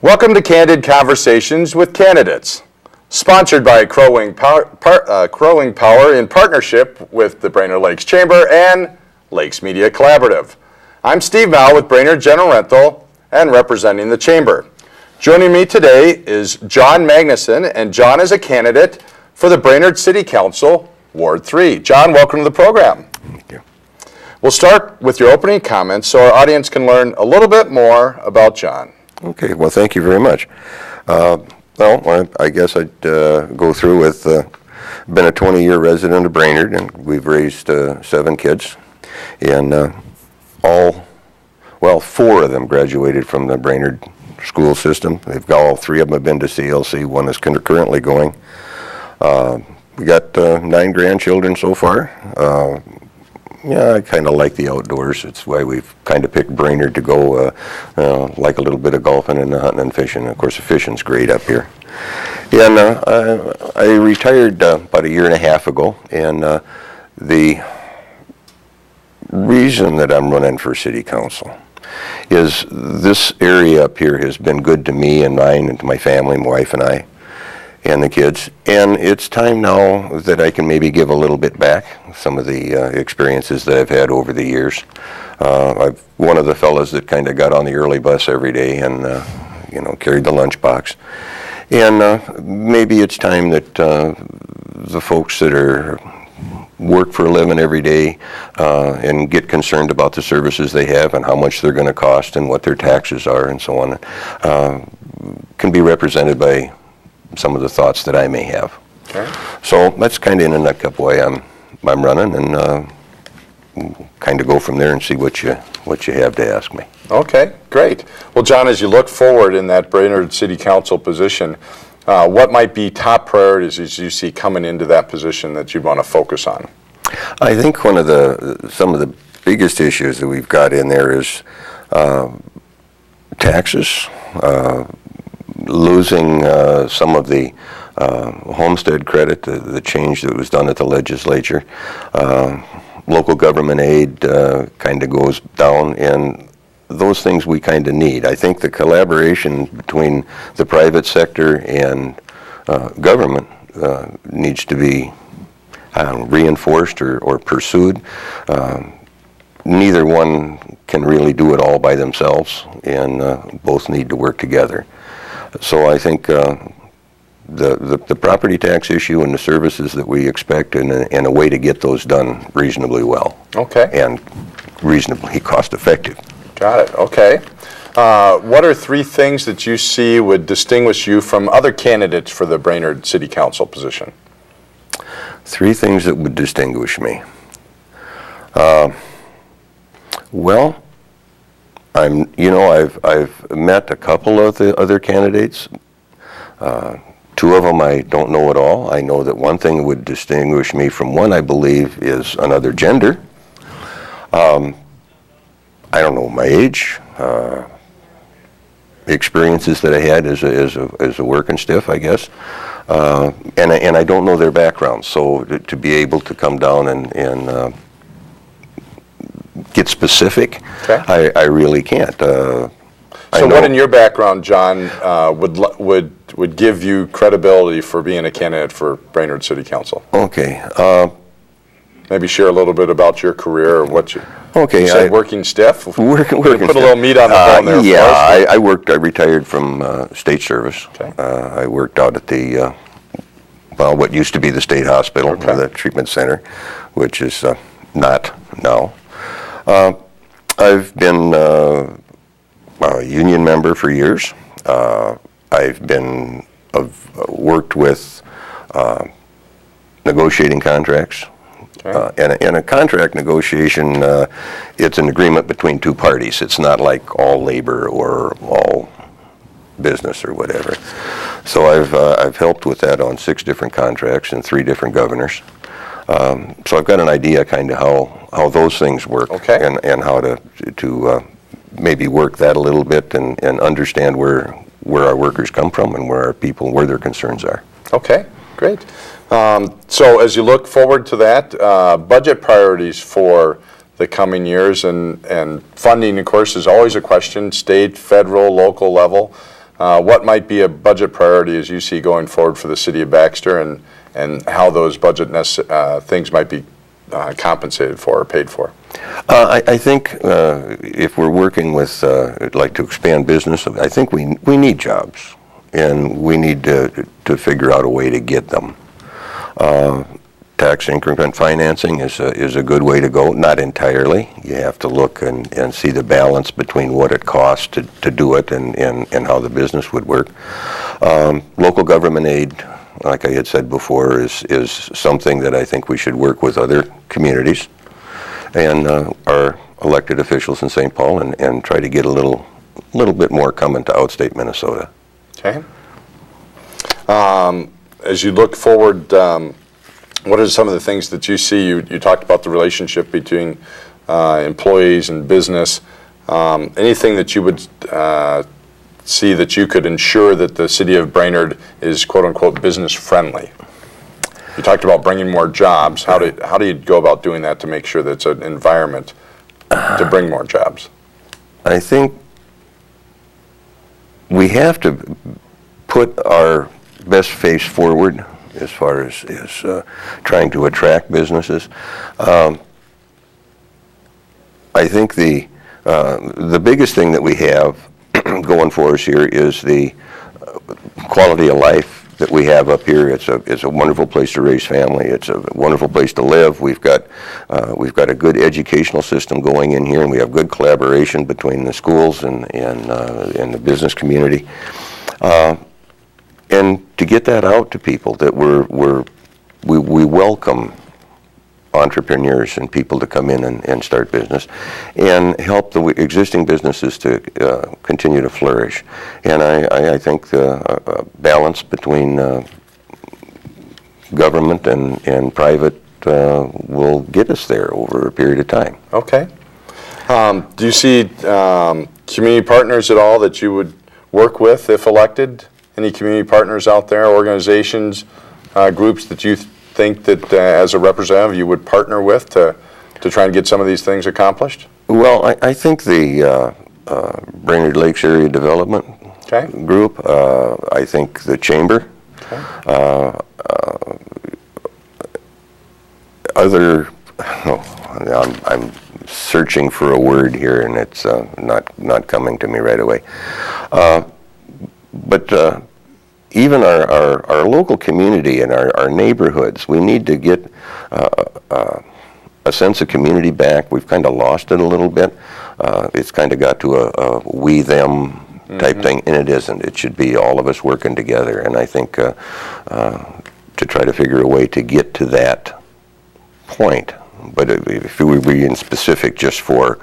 Welcome to Candid Conversations with Candidates, sponsored by Crowing Power in partnership with the Brainerd Lakes Chamber and Lakes Media Collaborative. I'm Steve Mao with Brainerd General Rental and representing the Chamber. Joining me today is John Magnuson, and John is a candidate for the Brainerd City Council, Ward 3. John, welcome to the program. Thank you. We'll start with your opening comments so our audience can learn a little bit more about John. Okay, well, thank you very much. I guess I'd go through with, been a 20-year resident of Brainerd, and we've raised 7 kids, and four of them graduated from the Brainerd school system. All 3 of them have been to CLC, 1 is currently going. We got 9 grandchildren so far. I kind of like the outdoors. It's why we've kind of picked Brainerd to go, like a little bit of golfing and hunting and fishing. Of course, the fishing's great up here. And I retired about 1.5 years ago, and the reason that I'm running for city council is this area up here has been good to me and mine and to my family, my wife and I, and the kids, and it's time now that I can maybe give a little bit back, some of the experiences that I've had over the years. I'm one of the fellows that kind of got on the early bus every day and carried the lunchbox. And maybe it's time that the folks that work for a living every day and get concerned about the services they have and how much they're going to cost and what their taxes are and so on, can be represented by some of the thoughts that I may have. Okay. So that's kind of in a nutshell why I'm running, and kind of go from there and see what you have to ask me. Okay, great. Well, John, as you look forward in that Brainerd City Council position, what might be top priorities as you see coming into that position that you want to focus on? I think some of the biggest issues that we've got in there is taxes. Losing some of the homestead credit, the change that was done at the legislature. Local government aid kind of goes down, and those things we kind of need. I think the collaboration between the private sector and government needs to be reinforced or pursued. Neither one can really do it all by themselves, and both need to work together. So I think the property tax issue and the services that we expect, and a way to get those done reasonably well. Okay. And reasonably cost effective. Got it. Okay. What are 3 things that you see would distinguish you from other candidates for the Brainerd City Council position? 3 things that would distinguish me. I've met a couple of the other candidates. 2 of them I don't know at all. I know that one thing that would distinguish me from one, I believe, is another gender. I don't know my age, experiences that I had as a working stiff, I guess, and I don't know their background. So to be able to come down and get specific, okay. I really can't. So what in your background, John, would give you credibility for being a candidate for Brainerd City Council? Okay. Maybe share a little bit about your career or what you. Okay. You said working stiff. Working put stiff. A little meat on the bone there. Yeah, I retired from state service. Okay. I worked out at the what used to be the state hospital, okay. The treatment center, which is not now. I've been a union member for years. I've worked with negotiating contracts. Okay. And a contract negotiation, it's an agreement between 2 parties. It's not like all labor or all business or whatever. So I've helped with that on 6 different contracts and 3 different governors. So I've got an idea kind of how those things work, okay. and how to maybe work that a little bit and understand where our workers come from and where their concerns are. Okay, great. So as you look forward to that, budget priorities for the coming years, and funding, of course, is always a question, state, federal, local level. what might be a budget priority as you see going forward for the city of Baxter, and how those budget things might be compensated for or paid for? I think if we're working with, like to expand business, I think we need jobs, and we need to figure out a way to get them. Tax increment financing is a good way to go. Not entirely. You have to look and see the balance between what it costs to do it and how the business would work. Local government aid, like I had said before, is something that I think we should work with other communities and our elected officials in St. Paul and try to get a little bit more coming to outstate Minnesota. Okay. As you look forward, what are some of the things that you see? You talked about the relationship between employees and business. Anything that you would see that you could ensure that the city of Brainerd is quote unquote business friendly? You talked about bringing more jobs. How do you go about doing that to make sure that it's an environment to bring more jobs? I think we have to put our best face forward as far as trying to attract businesses. I think the biggest thing that we have going for us here is the quality of life that we have up here. It's a wonderful place to raise family. It's a wonderful place to live. We've got a good educational system going in here, and we have good collaboration between the schools and the business community. And to get that out to people, that we welcome entrepreneurs and people to come in and start business and help the existing businesses to continue to flourish. And I think the balance between government and private will get us there over a period of time. Okay. Do you see community partners at all that you would work with if elected? Any community partners out there, organizations, groups that you think that as a representative you would partner with to try and get some of these things accomplished? Well, I think the Brainerd Lakes Area Development Group, I think the Chamber, I'm searching for a word here and it's not coming to me right away. But even our local community and our neighborhoods, we need to get a sense of community back. We've kind of lost it a little bit. It's kind of got to a we-them type thing, and it isn't. It should be all of us working together, and I think to try to figure a way to get to that point. But if we were being specific just for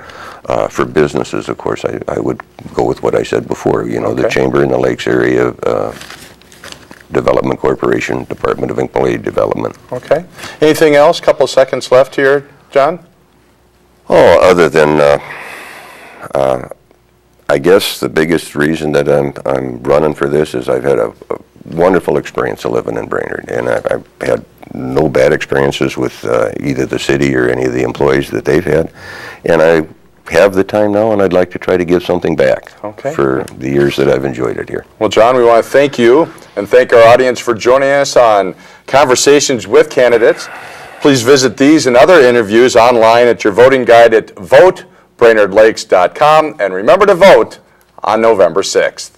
businesses, of course, I would go with what I said before. You know, the Chamber in the Lakes Area Development Corporation, Department of Employee Development. Okay. Anything else? Couple of seconds left here, John. Oh, other than I guess the biggest reason that I'm running for this is I've had a wonderful experience of living in Brainerd, and I've had no bad experiences with either the city or any of the employees that they've had, and I have the time now, and I'd like to try to give something back for the years that I've enjoyed it here. Well, John, we want to thank you and thank our audience for joining us on Conversations with Candidates. Please visit these and other interviews online at your voting guide at votebrainerdlakes.com, and remember to vote on November 6th.